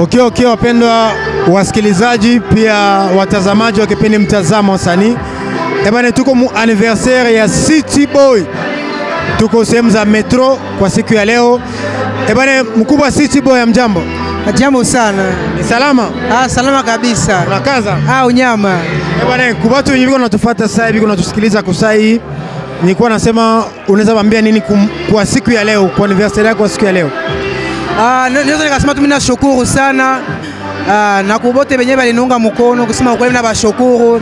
Okay, wapendwa wasikilizaji pia watazamaji wa kipindi Mtazamo Wasanii. Ebane tuko mu anniversaire ya City Boy. Tuko sehemu za metro kwa siku ya leo. Ebane mkubwa City Boy ya mjambo. Jambo sana. Ni salama? Salama kabisa. Unakaza? Unyama. Ebane kubatu wenye biko natufuata sasa hivi kunatusikiliza kusai. Nilikuwa nasema unaweza waambia nini kwa siku ya leo, kwa anniversaire yako kwa siku ya leo? Naweza nikasema tu mimi nashukuru sana na kubote wenyewe waliniunga mkono kusema kweli na bashukuru.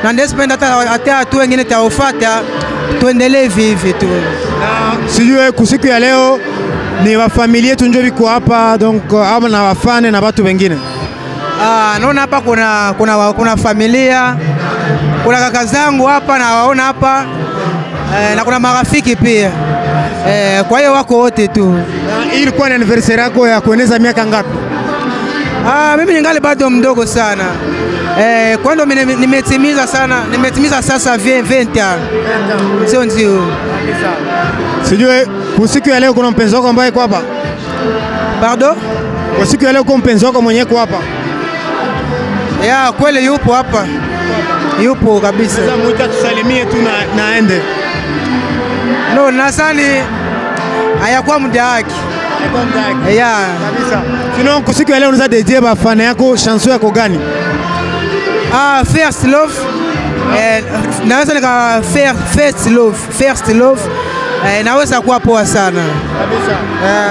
Na ndespenda hata watu wengine taofuata tuendelee hivi tu. Na sijue kusiku ya leo ni wa familia yetu ndio biko hapa donc ama na wafane na watu wengine. Naona hapa kuna familia, kuna kaka zangu hapa na waona hapa na kuna marafiki pia. Kwa hiyo wako wote tu. Hii ilikuwa ni anniversaire yako ya kueneza miaka ngapi? Mimi ningali bado mdogo sana. Kwa ndo nimetimiza sana, nimetimiza sasa 20 ans. Sio ndio. Sijue kusiku ya leo kuna mpenzi wako ambaye yuko hapa? Pardon? Kusiku ya leo kuna mpenzi wako mwenyewe yuko hapa? Kweli yupo hapa. Yupo kabisa. Sasa muita tusalimie tu na aende. No, nasani hayakuwa muda wake. Kabisa. Sinon kusiku ya leo unaweza dedier ba fan yako chanson yako gani? First Love. Naweza nika First Love. Naweza kuwa poa sana. Kabisa.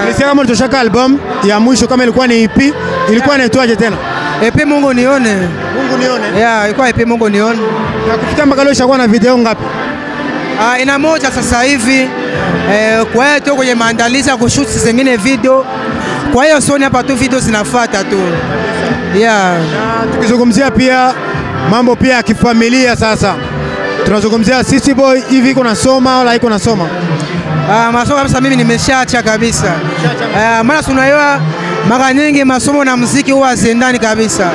Nilisema kama tutoshaka album ya mwisho kama ilikuwa ni EP, ilikuwa inaitwaje tena? EP Mungu Nione. Mungu Nione. Ilikuwa EP Mungu Nione. Na kufika mpaka leo ishakuwa na video ngapi? Ina moja sasa hivi. Kwa hiyo tuko kwenye maandalizi ya kushoot zingine video. Kwa hiyo sio hapa tu video zinafuata tu. Na tukizungumzia pia mambo pia ya kifamilia sasa. Tunazungumzia City Boy hivi iko nasoma au haiko nasoma? Masomo kabisa mimi nimeshaacha kabisa. Maana tunaiwa mara nyingi masomo na muziki huwa zendani kabisa.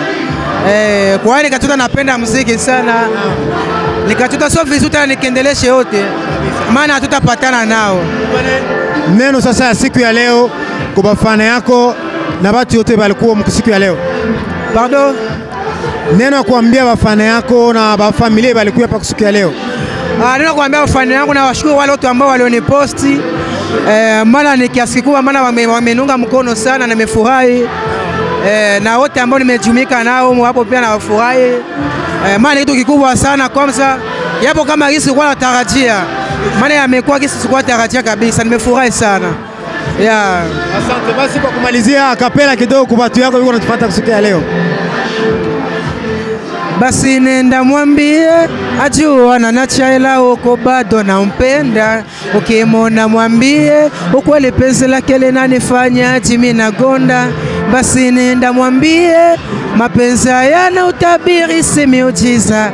Kwa hiyo nikatuta napenda muziki sana. Nikatuta sio vizuri tena nikiendeleshe yote. Maana hatutapatana nao. Neno sasa ya siku ya leo kwa bafana yako na watu wote walikuwa msiku ya leo. Pardon? Neno kuambia bafana yako na bafamilia walikuwa hapa siku ya leo. Neno kuambia bafana yangu na washukuru wale watu ambao walioniposti. Maana ni kiasi kikubwa, maana wamenunga mkono sana na nimefurahi. Na wote ambao nimejumika nao hapo pia na wafurahi. Maana kitu kikubwa sana kwanza yapo kama hisi kwa natarajia. Maana yamekuwa hisi kwa natarajia kabisa. Nimefurahi sana. Asante. Basi kwa kumalizia akapela kidogo kwa watu yako yuko natufuata siku ya leo. Basi nenda mwambie ajua na nachaela uko bado nampenda. Ukimwona mwambie ukweli penzi lake linanifanya mimi nagonda. Basi nenda mwambie mapenzi hayana utabiri, si miujiza.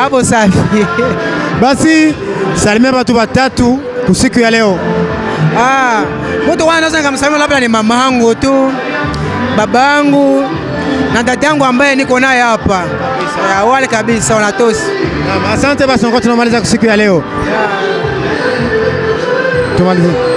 Hapo safi. Basi salimia watu watatu usiku ya leo. Mtu kwanza nikamsalimia labda ni mama yangu tu, baba yangu na dada yangu ambaye niko naye hapa. Wale kabisa wanatosi. Asante basi, tunamaliza siku ya leo. Tumalize.